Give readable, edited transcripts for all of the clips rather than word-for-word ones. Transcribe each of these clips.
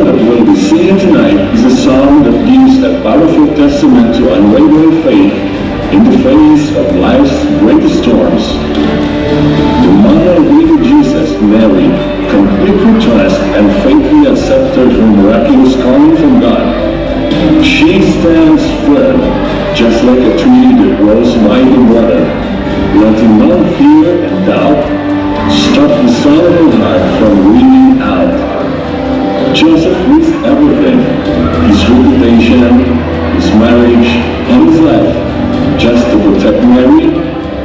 that we'll be singing tonight is a song that gives a powerful testament to unwavering faith in the face of life's greatest storms. The mother of baby Jesus, Mary, completely trust and faithfully accepted her miraculous calling from God. She stands firm, just like a tree that grows by the water, letting no fear and doubt stop the soul of her heart from ringing out. Joseph risked everything, his reputation, his marriage, and his life, just to protect Mary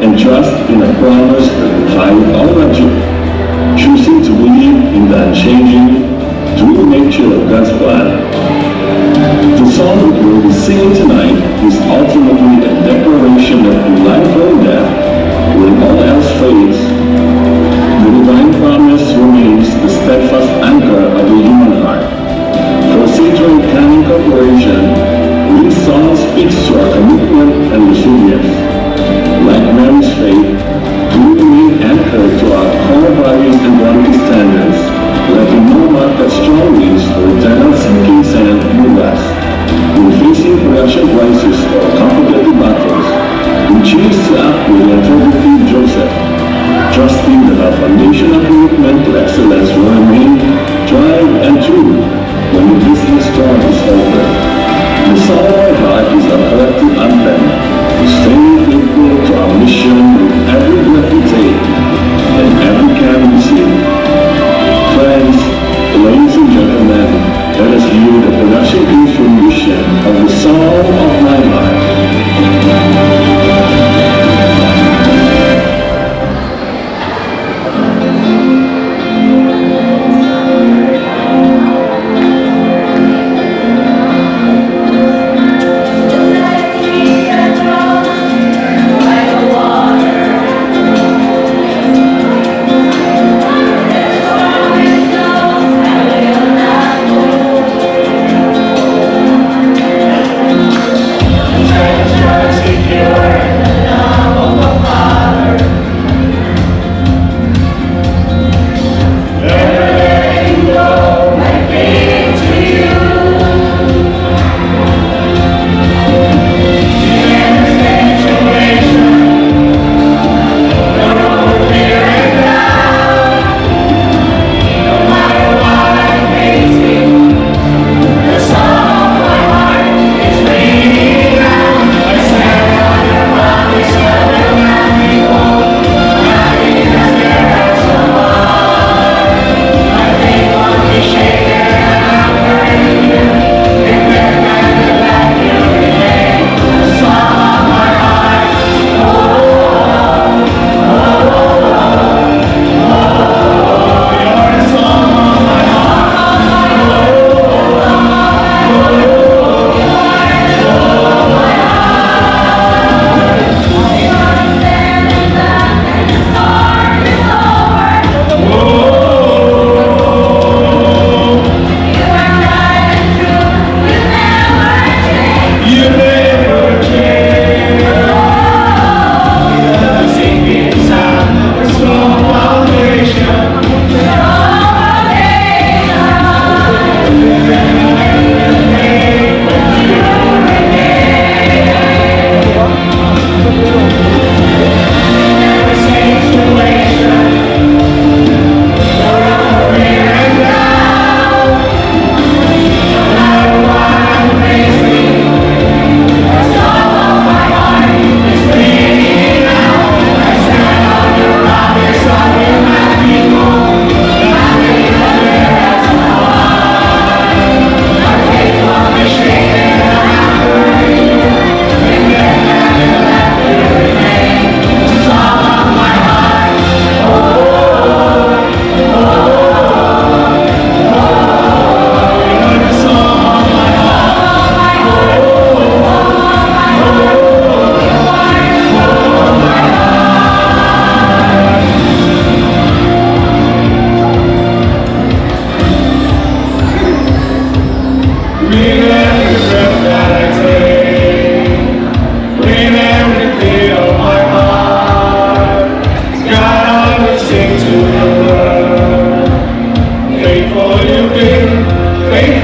and trust in a promise that defied all logic, choosing to believe in the unchanging, true nature of God's plan. The song that we'll be singing tonight is ultimately a declaration that in life or death, when all else fades, the divine promise remains the steadfast anchor of the human heart. For Sanctuary Canon Corporation, this song speaks to our commitment and resilience. Like Mary's faith, we remain anchored to our core values and godly standards, letting no matter strong winds or eternal sinking sand move us. When facing production crisis or complicated battles, we choose to act with the integrity of Joseph, trusting that our foundational commitment to excellence will remain tried and true when the business storm is over. The song of our heart is our collective anthem, staying faithful to our mission with every breath we take and every care we sing. Friends, ladies and gentlemen, let us view the production piece rendition of the Song of My Heart. Faithful you've been, faithful.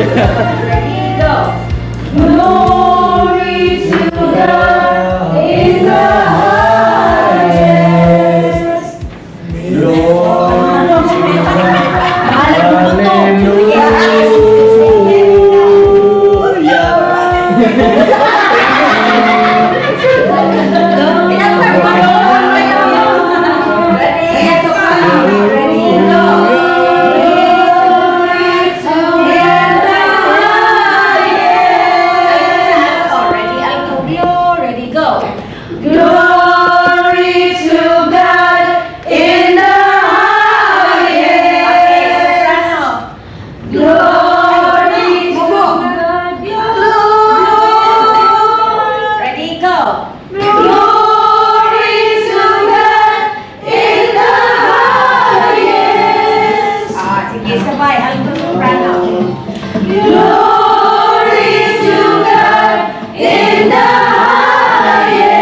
Ready, go. Glory to God in the highest. Glory to God in the highest. Glory to God. Ready, go. Glory to God in the highest. Sige, sabay. Alto soprano. Glory to God in the highest.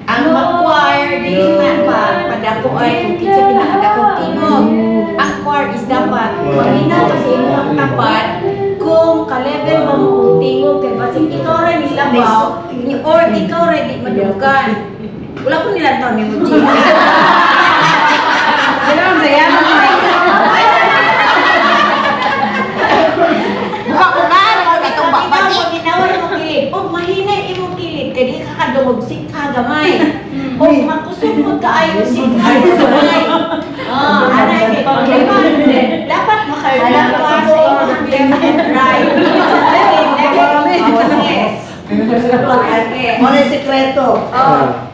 Ang mag-choir, di ba, padako ay kung kinsa pinakadakong tingog. Ang choir is dapat malinaw kasi imong tapat kung ka-level mo mong tingog kay basig ikaw ra ni labaw or ikaw ra di madugan. Wala ko nila taon ni mo Gina. Wala ang saya mo. O mahina imong kilid kadi ka kadumugsik ka gamay. O makusugod ka ayo sik ka gamay. Ana kay dapat makalawas ka sa imong left and right. Yes. Ano yung sekreto?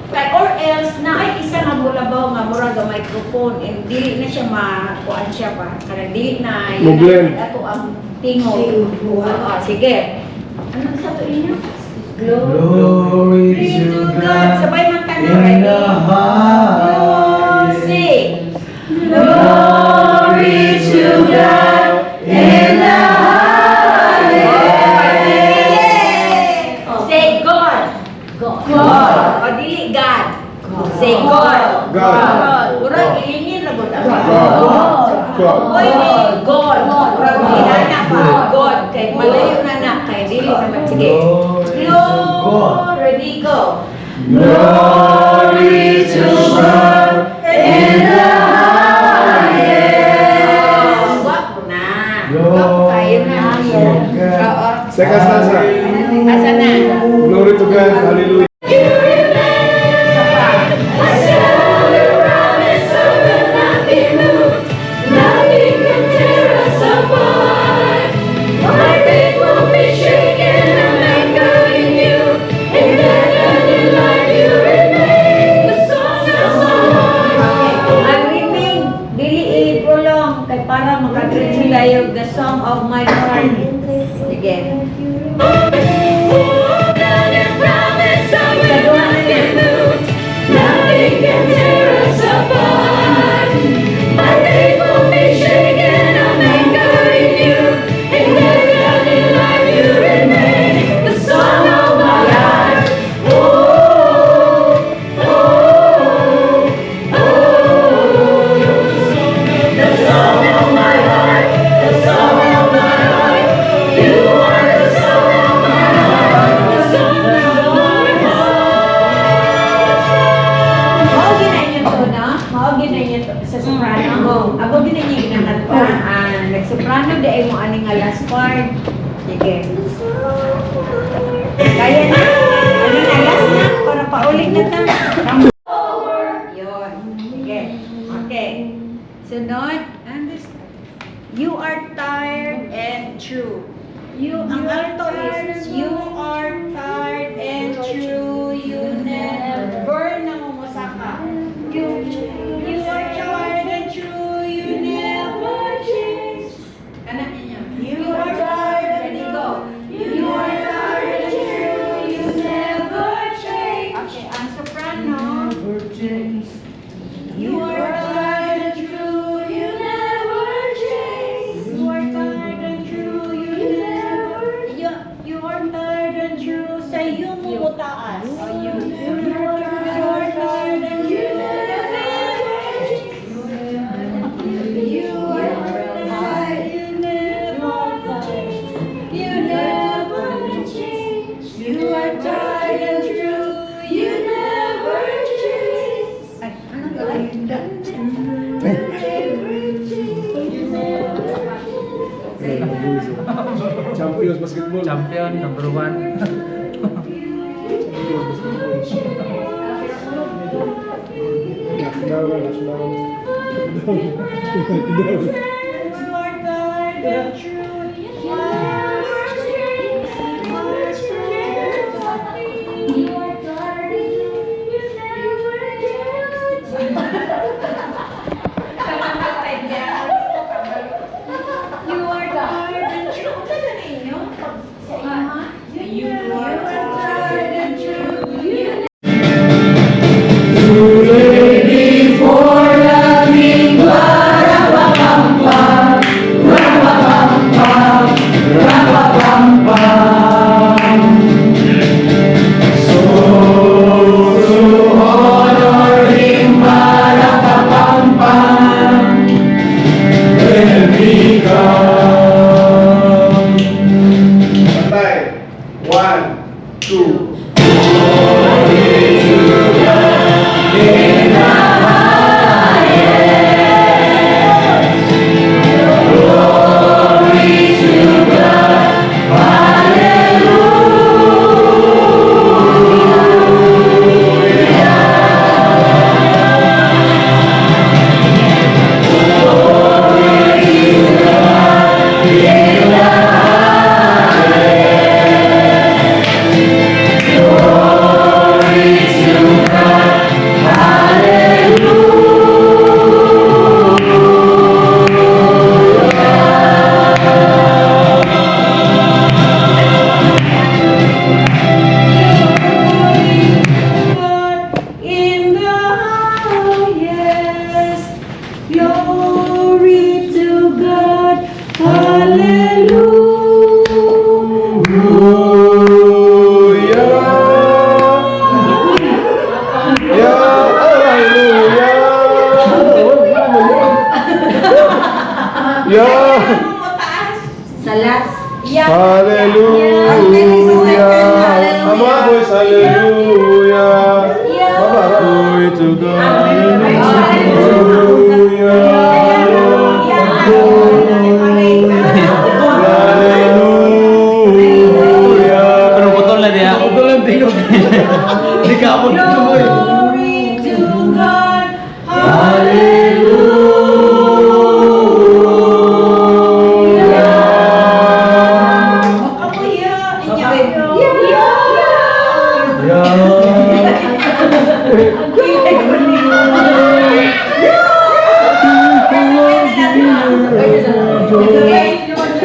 Or else na ay isa nga mulabaw nga mura ga microphone and dili na siya makuan siya pa. Kanang dili na Mo-blend. ato ang tingog. Sige. Ano sa to inyo? Glory to God. Sabay man tayo. in Ready? the highest. Sing. Glory to God in the highest. Say God. God. O dili God. Say God. God. Urang ilingin na God. God. Oy, God. Urang ilana pa. God. Kay malayo na na. Kay dili naman. Sige. Glory. Ready, go. Glory to God in the highest. Guwapo na. Guwapo kayo na. Oo. Second stanza. Asa na? Glory to God. Hallelujah. Para makatreat sila yung the song of my heart. Sige. Sa soprano, ako din niya ginakanta. Nag-soprano, dahil mo aning nga last part. Sige. Kaya na. Aning nga last na, para paulit na ta. Yun. Sige. Okay. Sunod. You are tired and true. Ang alto is, you are tired and true. You never nangumusaka. You are tired and true, you never change. Kanan niya. You are tired and go. You are tired and true, you never change. Okay, ang soprano. You are tired and true, you never change. You are tired and true, you never. You are tired and true. Sa iyo mo mutaas. You are tired. Champions basketball. Champion, number 1. Bantay. 1, 2. In the highest, glory to God, Salas. Hallelujah. Ama boys, hallelujah. Glory to God. Hallelujah. Pero putol na diya. Putol lang tingog. Hindi ka abot na mo eh. Glory to God,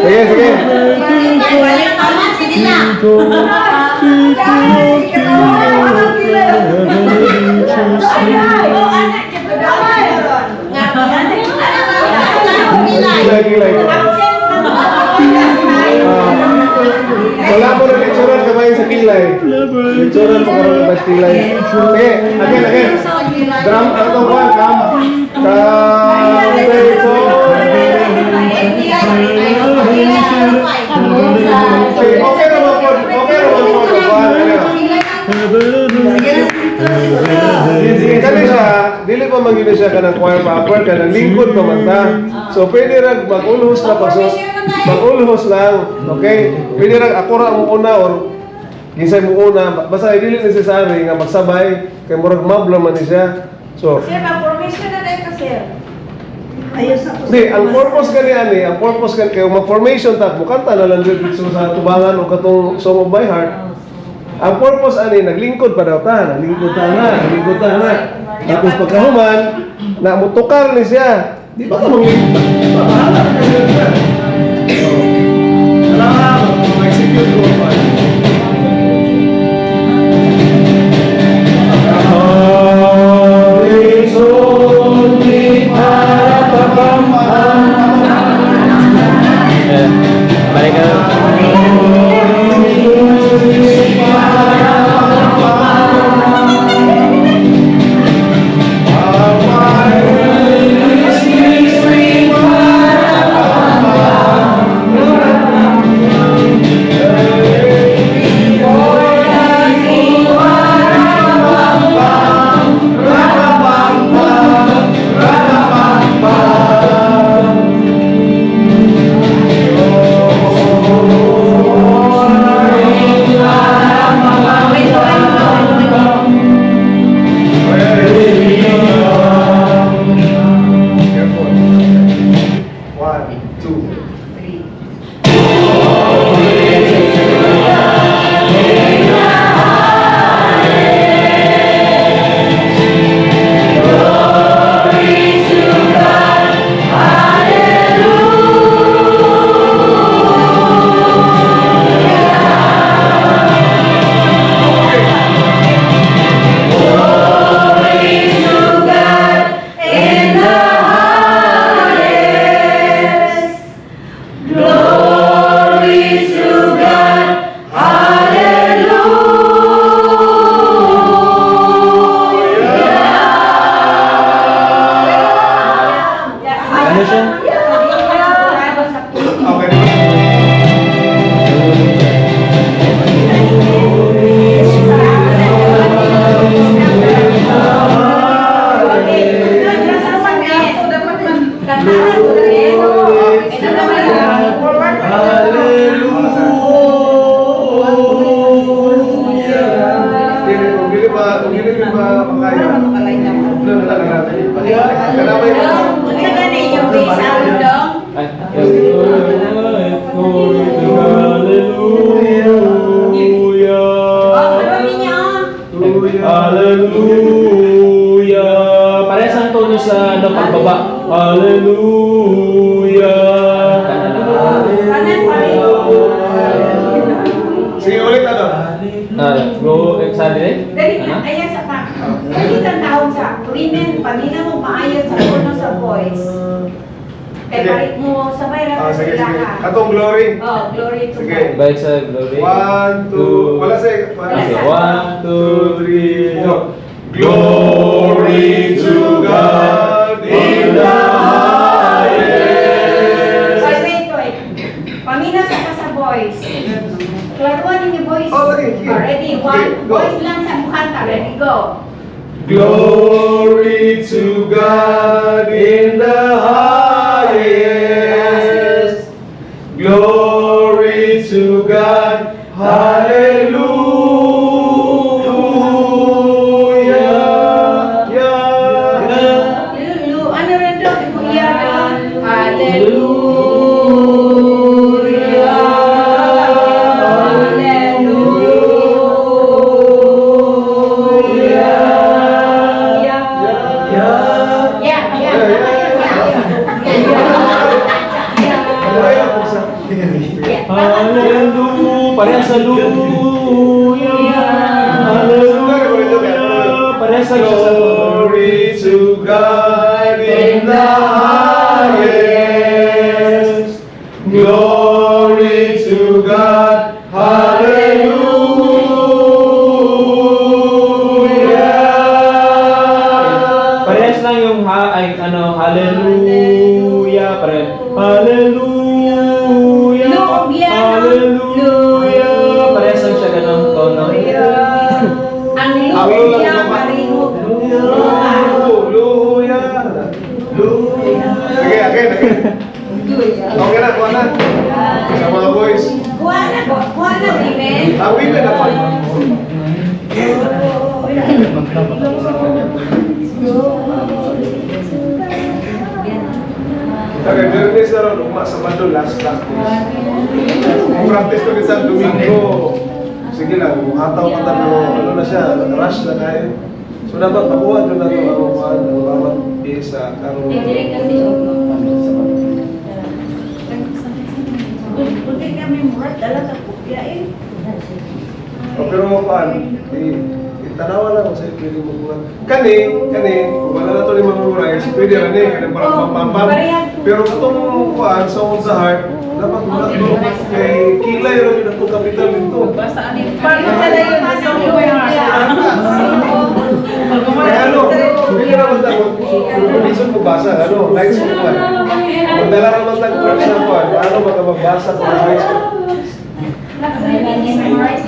Sige, sige. Gilay. Wala mo na lecturer kamay sa kilay. Lecturer mo karoon na sa kilay. Sige, again. Drum, ano ba? Okay naman po. Sige, kani siya, dili pa magiging siya ka ng choir popper, ka ng lingkod pa man ta. So, pwede rin mag-ulhos na paso. Mag-ulhos lang, okay? Pwede rin ako ra mo una or ginsay mo una. Basta dili necessary nga magsabay, kay murag mabla man ni siya. So, Sir, mag-formation na rin ka, sir. Ayos ako. di, ang purpose kani kayo mag-formation ta, mukanta na lang dito sa tubangan o katong Song of My Heart. Ang purpose ani naglingkod pa daw ta, naglingkod ta na. Tapos pagkahuman, na mutukar ni siya. Di ba ka manglingkod? Bahala ka siya. Kailangan mag-execute ko pa. Balik ka. makaya. Ano na lang natin. Kanamay mo. Unsa gani yung sound dong? Ay, hallelujah. Oh, ano ninyo? Hallelujah. Parehas ang tono sa pagbaba. Hallelujah. Kanan pa rin. Sige, ulit ano? Go, excited? Dali na, ayan sa pa. Dali kang tawag sa women, pamina mo maayos sa tono sa voice. Kaya Sige. parit mo, sabay lang Sige, sila sige. ka. Atong glory. Oh, glory to Sige. God. Balik sa glory. 1, 2, wala sa Okay, 1, 2, 3, 4. Glory to God in the highest. Wait. Pamina sa voice. Klaruan ninyo voice. Oh, sige. Ready, Okay, one. go. Voice lang sa bukanta. Ready, go. Glory to God in the highest. Glory to God. Hallelujah. Yeah. Ano rin daw? Kuya daw. Hallelujah. Hallelujah. Parehas sa hallelujah. Hallelujah. Parehas sa Glory to God in the highest. Glory to God. Hallelujah. Parehas lang yung hallelujah. Hallelujah. Hallelujah. Parehas lang siya ganong tono. Ang Ang luya, lulang marihog. Hallelujah. Sige, again. Okay na, kuha na. Sa mga boys. Kuha na, women. Ang women ako. Okay, Bernes na ron, ugma sa Mado, last days. Practice ko rin sa Domingo. Sige lang, hataw ka ano na siya, rush na kayo. So dapat makuha doon na ito ang bawat isa. Buti kami murad, dala ka kupya eh. Pero tanawa lang kung sa'yo pwede magulang. Kani, kung wala na ito ni Mamuray, pwede rin kani parang pampampan. Pero itong kuhaan, sa sa heart, dapat wala ito. Kay kilay rin yung itong kapital dito. Paano sila yung masang Kaya ano, hindi naman tayo, kung ko basa, lights of one. Magdala naman tayo crush na kuhaan, paano magbasa kung lights of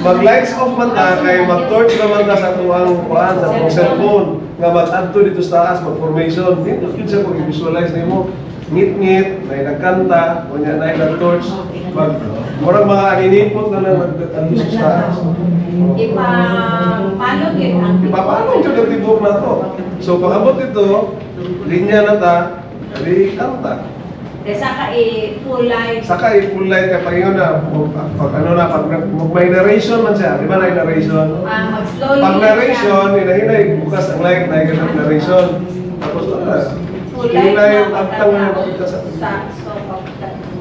mag-lights off man ta kay mag-torch naman ta sa tuwang kuan sa tuwang cellphone nga mag-adto dito sa taas mag-formation dito yun siya kung i-visualize nimo ngit-ngit na nagkanta kunya na nag-torch murag mga aninipot na nag-adto sa taas Ipapalog yun ang ipapalong siya ng tibok na to so pag-abot ito linya na ta di kanta saka full life. saka i-full light kay pag na pag may narration man siya di ba na narration Mag-slowly. pag narration, hinahinay, bukas ang light na yung narration. Tapos Full hinay life yung agtang na makita sa stop of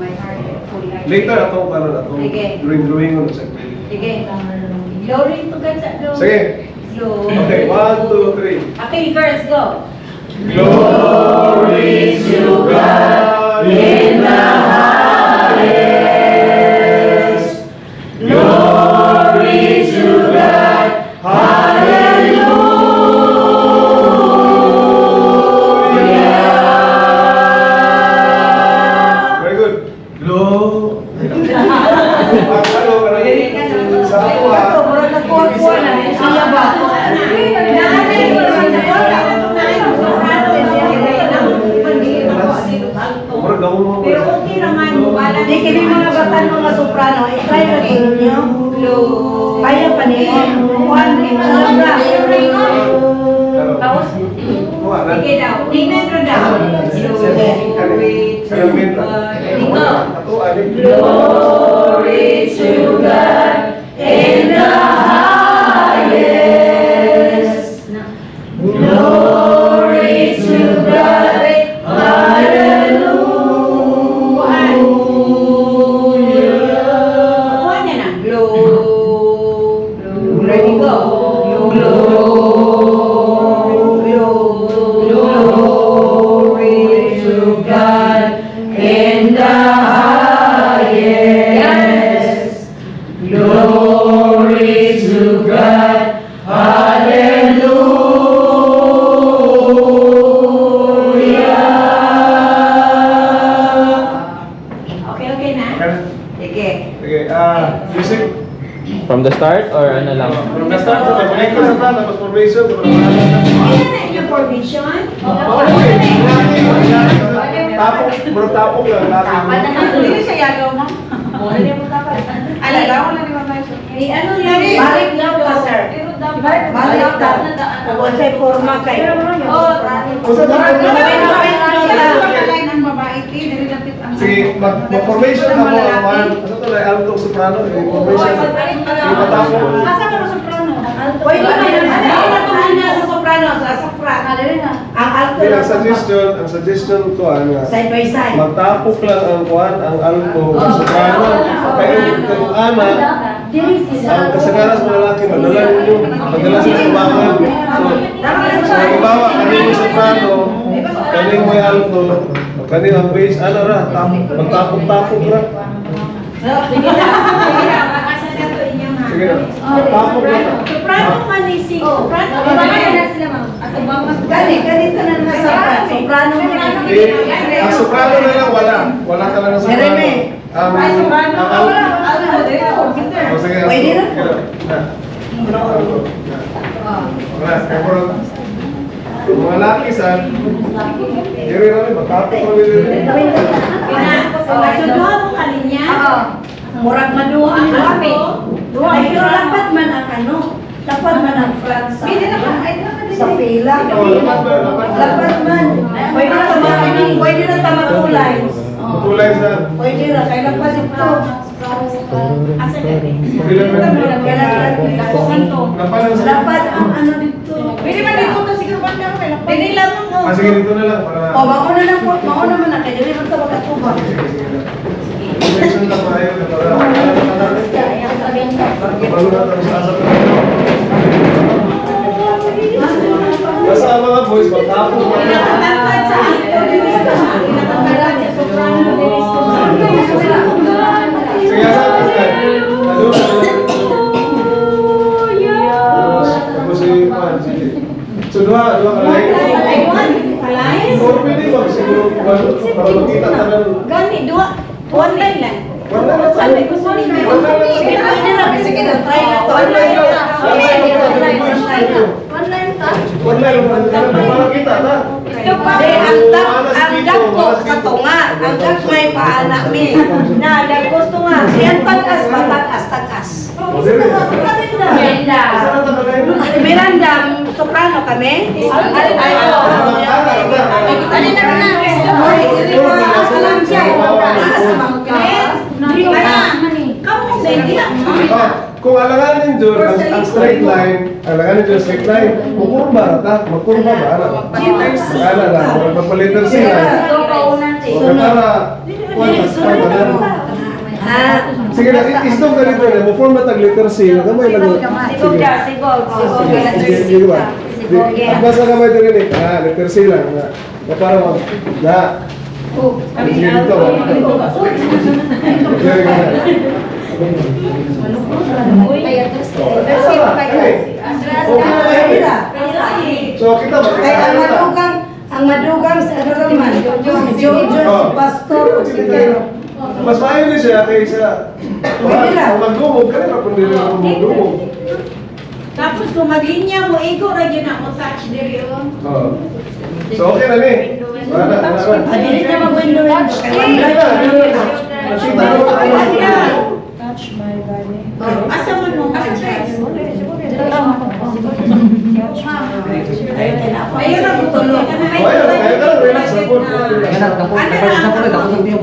my heart. Full life. later atong atong Sige. drawing mo sa Sige. Glory to God sa glory. Sige. Glory. Okay, 1, 2, 3. Okay, girls, go. Glory to God in the highest. Glory to God. Hallelujah. Very good. Glory. Sa kuha. Murag daw mo. Pero okay naman, wala Di kini mga batan mga soprano, i-try na tulo niyo. Kaya pa niyo. Kuhan ni Sandra. Sige daw. Minendro daw. Glory to God. Ikaw. Ako, aling. Glory to God in the highest. Glory to God. Hallelujah. Kuha niya na. Ready, go. Glory to God in the highest. Glory to God. Hallelujah. Okay na? Sige. Okay, music. From the start or ano lang? From the start, pag-connect ka sa tapos formation. Ano na yung formation? Tapok, bro, tapok lang. Hindi siya yagaw mo. Alala ko na naman tayo. Ano lang? Balik daw ka, sir. Balik daw. Kung sa'y forma kayo. Sige, mag-formation ka mo naman. Ano to na, alto soprano, formation. Sige, patapok. Pwede na yun. Sa soprano, sa soprano. Ang alto Hindi, lang. ang suggestion ko, Side by side. magtapok lang ang kuhan, ang alto, ang soprano. Kaya kung ana, ang kasagaran sa lalaki, madala ninyo, madala sa sumangan. So, halimbawa, kanino soprano, kanino may alto, kanino ang bass, ano ra, magtapok-tapok ra. Sige na. Asa na to inyong ha? Sige na, tapok ra. Soprano man ni sing. Soprano. Ganito na naman sa soprano. Ang soprano na lang, wala talaga soprano. Jeremy. Ang Oh, sige. Pwede na. Mga laki sa diri na magtapok ko nila. Sunduha mo kalinya. Murag maduha ang kami. Pero dapat man ang ano, dapat man ang flat sa sa fila. Dapat man. Pwede na tamatulay. Matulay sa Pwede na, kaya dapat ito. Asa na rin? Dapat ang ano dito. Pwede man dito to siguro ba na may lapad. Dili lang mo. sige dito na lang para O, mauna na po, mauna man na, kaya dili man ito magkatubang. Formation lang tayo para bago na tayo sa asap. Basta ang mga boys, magtapos mo na. Pinakatangkad sa alto dili sa pinakatangkad sa soprano dili sa Sige, sa atas na. Ano? Tapos si Juan, sige. So, dua kalay. Kalay. Or pwede ba siguro para makita tanan. Gani dua. Online lang. Wala na sa. Sabi ko sorry. Sige, pwede na, sige na, try na to. Online ka? Online para kita ta. Hindi, ang dagko sa tunga. Ang dagko may paana mi. Na, dagko sa tunga. Yan tagas, matagas. Miranda, soprano kami. Kung alanganin dyan, ang straight line, magkurba ta, magkurba ba? Ala na, magpapalitan sila. Sige na, istong ka dito na, mo-form na tag-letter C, nagamay lang. Sige ba? Agbas na gamay din eh, letter C lang. Para mo, na. Sige dito ba? Sige ka na. So kita ba? Kaya ang madugang sa ano naman, si Jojo, si Pastor, si Kero. Mas maayo din siya kaysa magdumog ka na kung hindi na magdumog. Tapos kung maglinya mo, ego ra gyud na mo touch diri on. So okay na ni. Wala na. Dili na mag-window yan. Asa man mo? Asa Ayun ang tutulog. Relax na po.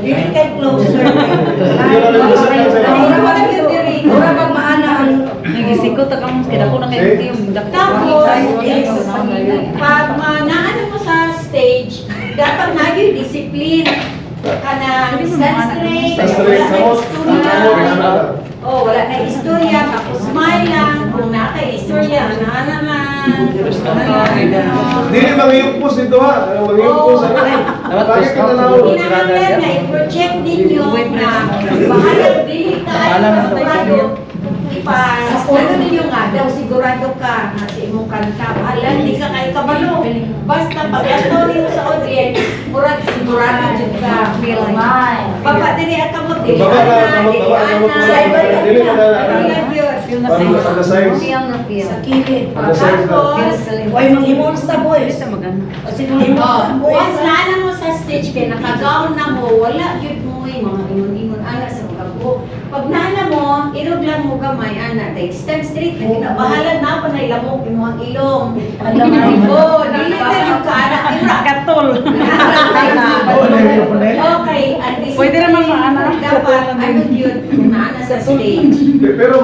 Dili kay closer. Hindi na lang sa Mura pag maana ang Nagisikot akong kaya ko na kayo yung Tapos, pag naano mo sa stage, dapat na yung discipline. Kanang stand straight, wala na istorya. Oh, wala na istorya, tapos smile lang. Kung naka-istorya, naman. Dili mangyupos dito ha. Mangyupos ano. Bakit ka nanaw? Kinahanglan na i-project ninyo na bahalang dili tayo sigurado. Ano ninyo nga daw, sigurado ka na sa imong kanta. Bahala, hindi ka kayo kabalo. Basta pag-ato ninyo sa audience, murag sigurado dyan ka. Baba, dili at kamot, dili Baba ka, ana, kamot, dili baba, kamot, ana. dili ka na. Feel na Paano sa the size? sa kilid. Tapos, Huwag manghimon sa boys. Kasi manghimon sa boys. once naana mo sa stage kaya nakagaon na mo, wala yun mo mga ingon-ingon ana sa kago. Pag naana mo, irog lang mo gamay ana, like stand straight na kinabahalan na pa na ilamog mo ang ilong. Oh, dili na yung kaana ira. Katol. Okay, at least Pwede naman maana. dapat ano yun naana sa stage. Pero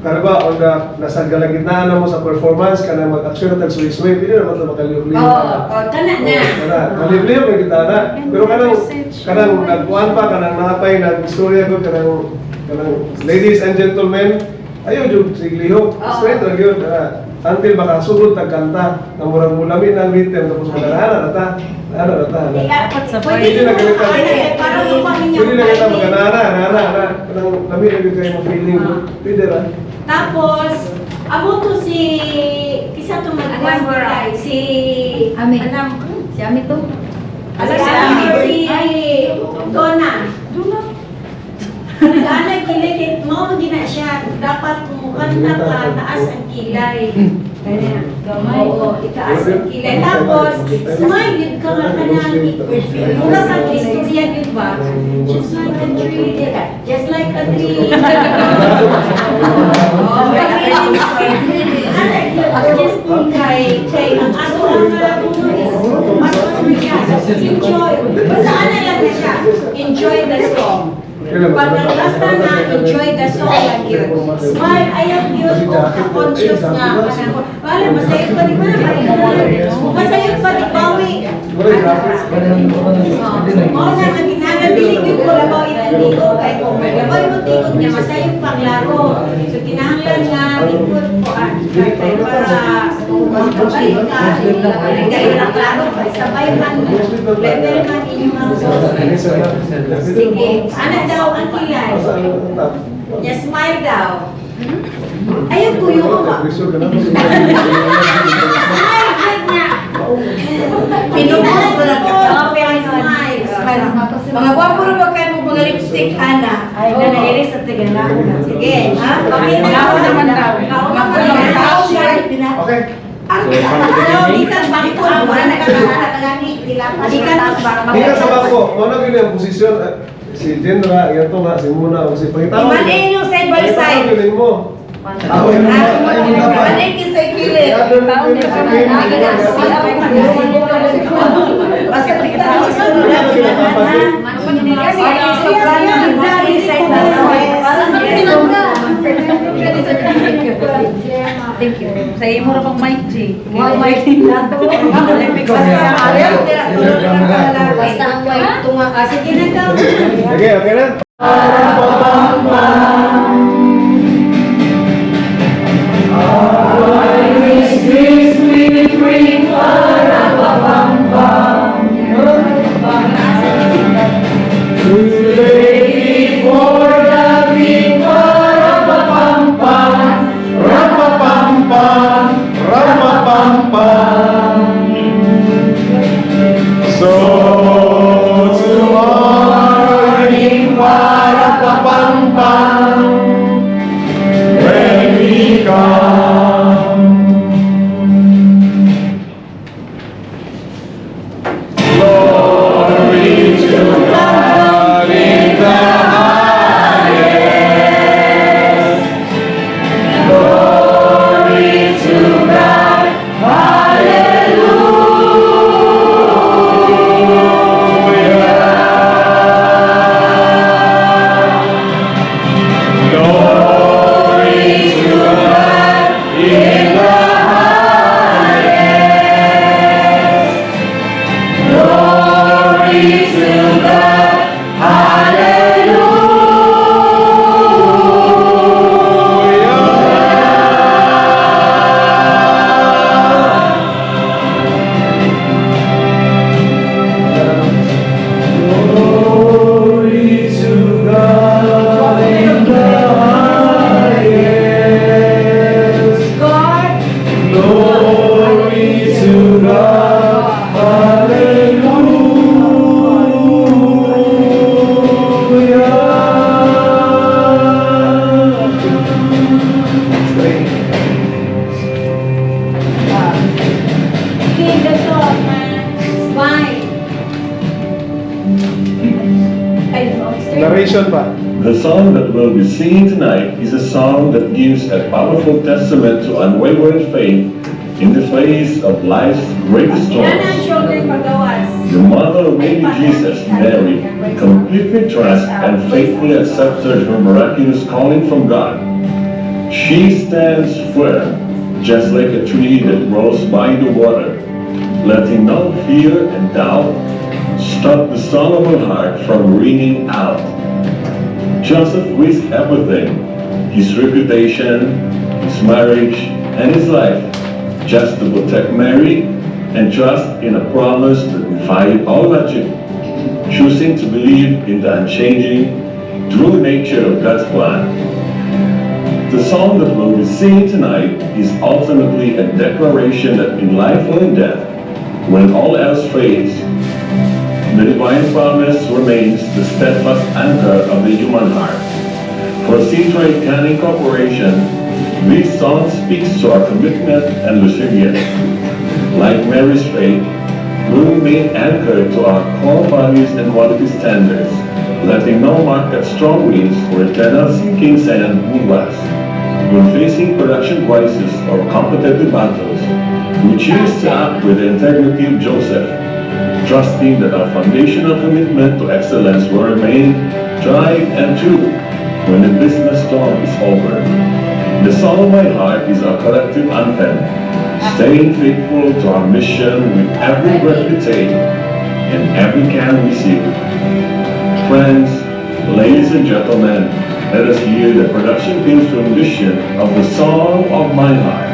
karba o nasa galagitnaan na mo sa performance ka na mag-action at suwi-suwi, hindi naman ito makaliyog-liyog ka. Kana na. Malib-liyog na kita na. Pero kanang nagkuhan pa, kanang nakapay, nag-istorya ko, kanang ladies and gentlemen, ayaw yung siglihog. Straight lang yun. Until makasugod na kanta, na murang mulamin ang rhythm, tapos maganahan na ta. Pwede na parang upang Pwede na kita maganahan, kanang lamin na kayo ng feeling. Pwede ra. Tapos, amo to si kisa to mag-guest si Ami. Anam, Si Ami to. si Donna. Ana kilay mo gina siya dapat kumukanta ka taas ang kilay. Kaya gamay o itaas ang kilay. Tapos, smile yun ka nga kanang mura sa istorya yun ba? Just like a tree. Just like a tree. Just kay ang aso enjoy. Basta ano lang na siya. Enjoy the song. Pag naglasta na, enjoy the song lang yun. Smile, ayaw yun. Conscious nga. Wala, masayot pa rin ba na? Masayot pa rin bawi. Oo na, naginanabilig yung kulabaw italigo. Kaya kung may labaw yung tikot niya, masayot pang laro. So, kinahanglan nga, likod ko para makabalik ka. Kaya lang laro, sabay man, level man inyong mga boss. Sige, anak daw ang kilay. Niya smile daw. Ayaw ko yung ama. Smile, good na. Pinubos mo lang ka. Smile. Mga gwapo rin ba kayo mga lipstick, Ana? Ay, nanairis at tigil na ako. Sige, ha? Okay, Ako naman daw. Okay. Ikan bangko, wala na kakakalani. Ikan mas Hindi ka sa bangko. Ano yun yung posisyon? Si Jenra, yan to nga, si Muna, o si Pangitawag. Imanin yung side by side. Ito yun mo. Ako yun mo. Imanin yung side kilid. Basta kita ang isunod lang sila na. Sobrang yung side na Thank you. Sa imo ra pang mic, G. Basta ang white tunga ka. Sige na daw. Sige, okay na? Question pa. The song that we'll be singing tonight is a song that gives a powerful testament to unwavering faith in the face of life's greatest Yan ang storms. shoulder pagawas. The mother of baby Jesus, Mary, completely trusts and faithfully accepted her miraculous calling from God. She stands firm, just like a tree that grows by the water, letting no fear and doubt stop the song of her heart from ringing out. Joseph risked everything, his reputation, his marriage, and his life, just to protect Mary and trust in a promise that defied all logic, choosing to believe in the unchanging, true nature of God's plan. The song that we'll be singing tonight is ultimately a declaration that in life or in death, when all else fades, the divine promise remains the steadfast anchor of the human heart. For Seatrade Canning Corporation, this song speaks to our commitment and resilience. Like Mary's faith, we remain anchored to our core values and quality standards, letting no market strong winds or eternal sinking sand move us. When facing production crises or competitive battles, we choose to act with the integrity of Joseph, trusting that our foundational commitment to excellence will remain tried and true when the business storm is over. The song of my heart is our collective anthem, staying faithful to our mission with every breath we take and every can we sip. Friends, ladies and gentlemen, let us hear the production team's rendition of the Song of My Heart.